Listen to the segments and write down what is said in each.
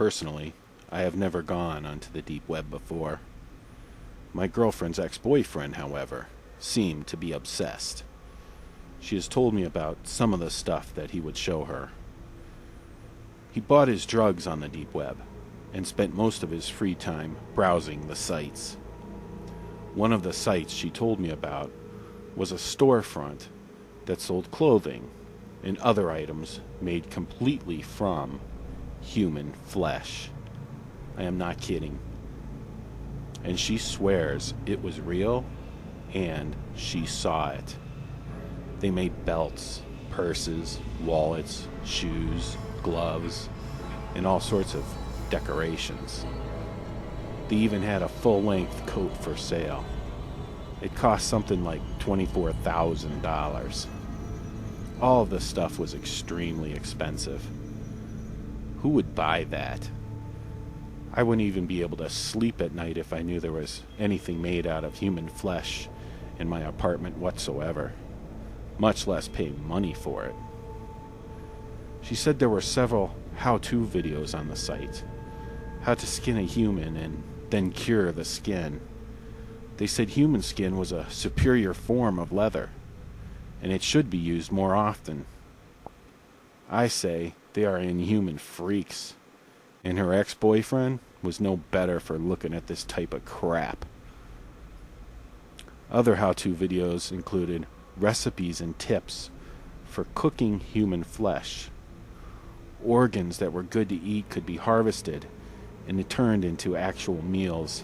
Personally, I have never gone onto the deep web before. My girlfriend's ex-boyfriend, however, seemed to be obsessed. She has told me about some of the stuff that he would show her. He bought his drugs on the deep web and spent most of his free time browsing the sites. One of the sites she told me about was a storefront that sold clothing and other items made completely from human flesh. I am not kidding. And she swears it was real and she saw it. They made belts, purses, wallets, shoes, gloves, and all sorts of decorations. They even had a full-length coat for sale. It cost something like $24,000. All of the stuff was extremely expensive. Who would buy that? I wouldn't even be able to sleep at night if I knew there was anything made out of human flesh in my apartment whatsoever, much less pay money for it. She said there were several how-to videos on the site. How to skin a human and then cure the skin. They said human skin was a superior form of leather, and it should be used more often. I say they are inhuman freaks, and her ex-boyfriend was no better for looking at this type of crap. Other how-to videos included recipes and tips for cooking human flesh. Organs that were good to eat could be harvested and turned into actual meals.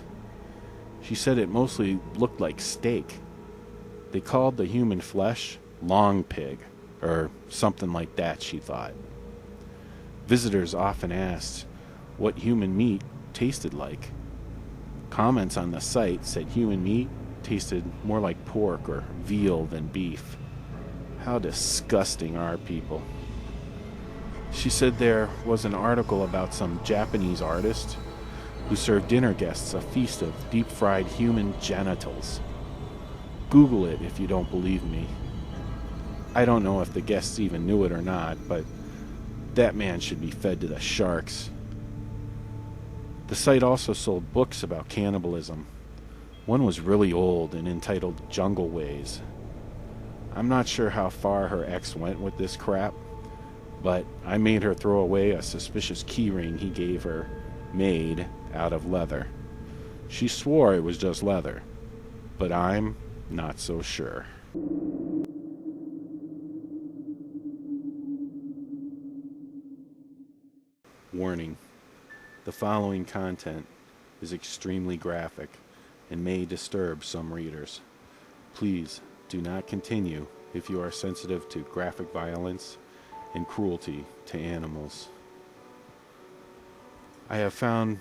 She said it mostly looked like steak. They called the human flesh long pig, or something like that, she thought. Visitors often asked what human meat tasted like. Comments on the site said human meat tasted more like pork or veal than beef. How disgusting are people? She said there was an article about some Japanese artist who served dinner guests a feast of deep-fried human genitals. Google it if you don't believe me. I don't know if the guests even knew it or not, but that man should be fed to the sharks. The site also sold books about cannibalism. One was really old and entitled Jungle Ways. I'm not sure how far her ex went with this crap, but I made her throw away a suspicious keyring he gave her, made out of leather. She swore it was just leather, but I'm not so sure. Warning: the following content is extremely graphic and may disturb some readers. Please do not continue if you are sensitive to graphic violence and cruelty to animals. I have found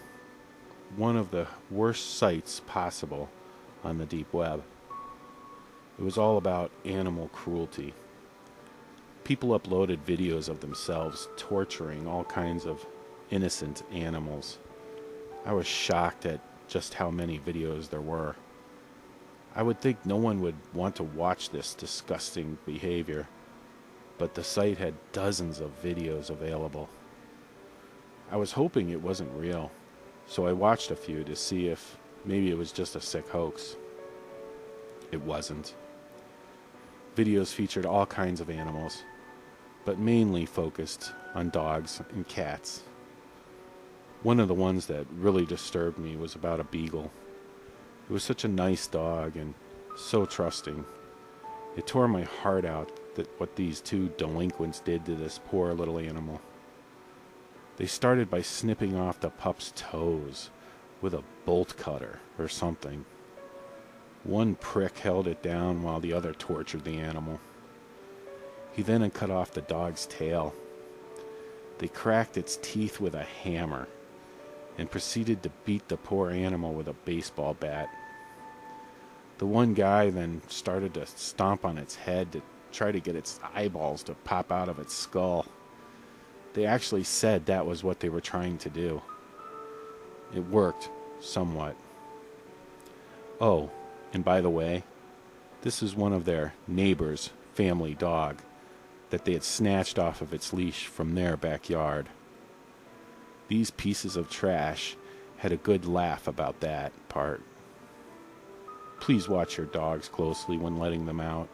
one of the worst sites possible on the deep web. It was all about animal cruelty. People uploaded videos of themselves torturing all kinds of innocent animals. I was shocked at just how many videos there were. I would think no one would want to watch this disgusting behavior, but the site had dozens of videos available. I was hoping it wasn't real, so I watched a few to see if maybe it was just a sick hoax. It wasn't. Videos featured all kinds of animals, but mainly focused on dogs and cats. One of the ones that really disturbed me was about a beagle. It was such a nice dog and so trusting. It tore my heart out that what these two delinquents did to this poor little animal. They started by snipping off the pup's toes with a bolt cutter or something. One prick held it down while the other tortured the animal. He then cut off the dog's tail. They cracked its teeth with a hammer and proceeded to beat the poor animal with a baseball bat. The one guy then started to stomp on its head to try to get its eyeballs to pop out of its skull. They actually said that was what they were trying to do. It worked, somewhat. Oh, and by the way, this is one of their neighbors' family dog that they had snatched off of its leash from their backyard. These pieces of trash had a good laugh about that part. Please watch your dogs closely when letting them out.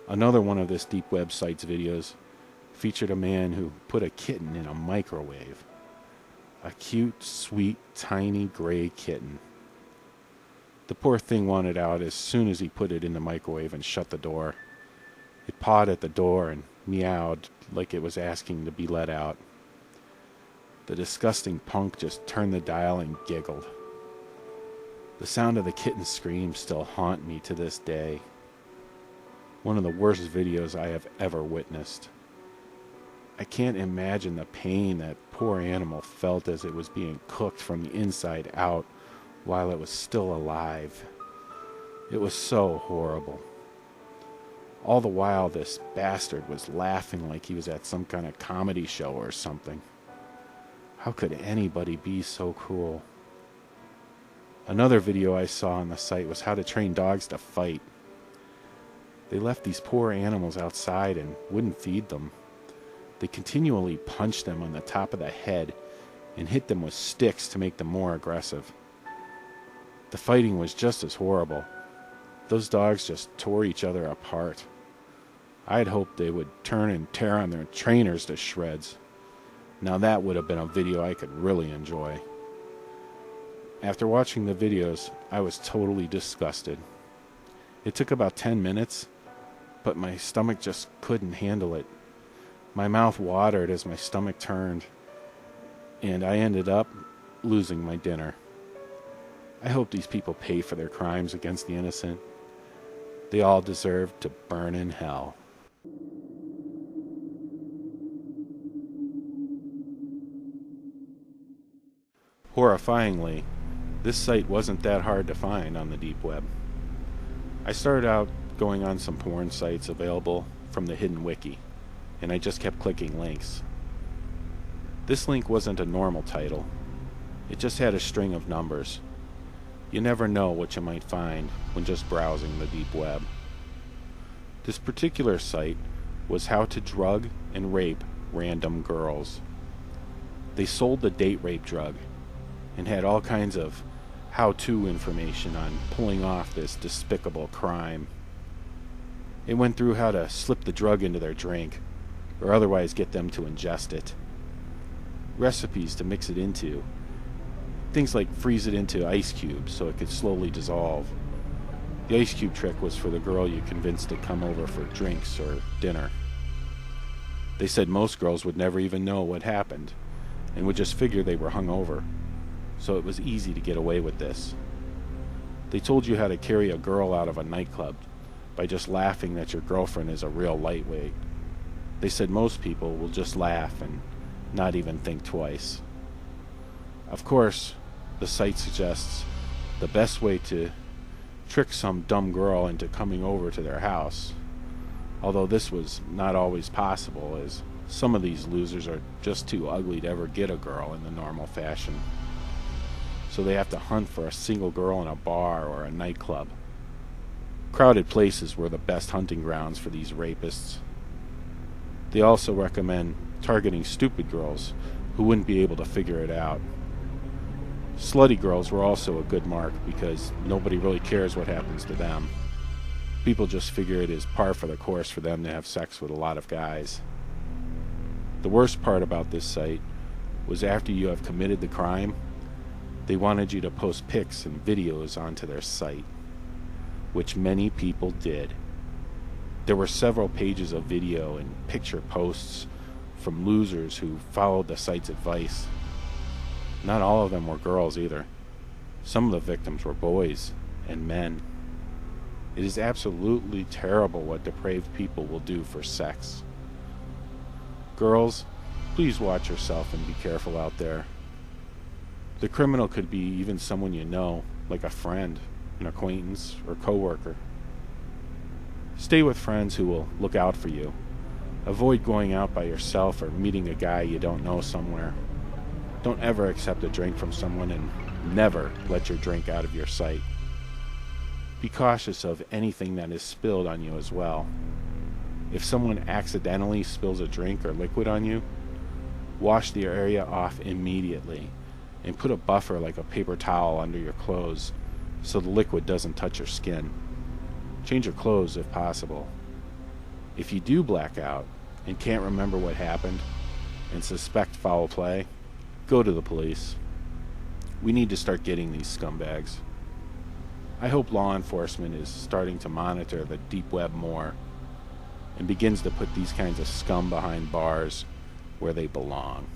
Another one of this deep web site's videos featured a man who put a kitten in a microwave. A cute, sweet, tiny gray kitten. The poor thing wanted out as soon as he put it in the microwave and shut the door. It pawed at the door and meowed like it was asking to be let out. The disgusting punk just turned the dial and giggled. The sound of the kitten's screams still haunt me to this day. One of the worst videos I have ever witnessed. I can't imagine the pain that poor animal felt as it was being cooked from the inside out while it was still alive. It was so horrible. All the while, this bastard was laughing like he was at some kind of comedy show or something. How could anybody be so cruel? Another video I saw on the site was how to train dogs to fight. They left these poor animals outside and wouldn't feed them. They continually punched them on the top of the head and hit them with sticks to make them more aggressive. The fighting was just as horrible. Those dogs just tore each other apart. I had hoped they would turn and tear on their trainers to shreds. Now that would have been a video I could really enjoy. After watching the videos, I was totally disgusted. It took about 10 minutes, but my stomach just couldn't handle it. My mouth watered as my stomach turned, and I ended up losing my dinner. I hope these people pay for their crimes against the innocent. They all deserve to burn in hell. Horrifyingly, this site wasn't that hard to find on the deep web. I started out going on some porn sites available from the hidden wiki, and I just kept clicking links. This link wasn't a normal title. It just had a string of numbers. You never know what you might find when just browsing the deep web. This particular site was how to drug and rape random girls. They sold the date rape drug and had all kinds of how-to information on pulling off this despicable crime. It went through how to slip the drug into their drink, or otherwise get them to ingest it. Recipes to mix it into. Things like freeze it into ice cubes so it could slowly dissolve. The ice cube trick was for the girl you convinced to come over for drinks or dinner. They said most girls would never even know what happened, and would just figure they were hungover, so it was easy to get away with this. They told you how to carry a girl out of a nightclub by just laughing that your girlfriend is a real lightweight. They said most people will just laugh and not even think twice. Of course, the site suggests the best way to trick some dumb girl into coming over to their house, although this was not always possible, as some of these losers are just too ugly to ever get a girl in the normal fashion. So they have to hunt for a single girl in a bar or a nightclub. Crowded places were the best hunting grounds for these rapists. They also recommend targeting stupid girls who wouldn't be able to figure it out. Slutty girls were also a good mark because nobody really cares what happens to them. People just figure it is par for the course for them to have sex with a lot of guys. The worst part about this site was after you have committed the crime, they wanted you to post pics and videos onto their site, which many people did. There were several pages of video and picture posts from losers who followed the site's advice. Not all of them were girls either. Some of the victims were boys and men. It is absolutely terrible what depraved people will do for sex. Girls, please watch yourself and be careful out there. The criminal could be even someone you know, like a friend, an acquaintance, or coworker. Stay with friends who will look out for you. Avoid going out by yourself or meeting a guy you don't know somewhere. Don't ever accept a drink from someone, and never let your drink out of your sight. Be cautious of anything that is spilled on you as well. If someone accidentally spills a drink or liquid on you, Wash the area off immediately and put a buffer like a paper towel under your clothes so the liquid doesn't touch your skin. Change your clothes if possible. If you do black out and can't remember what happened and suspect foul play, go to the police. We need to start getting these scumbags. I hope law enforcement is starting to monitor the deep web more and begins to put these kinds of scum behind bars where they belong.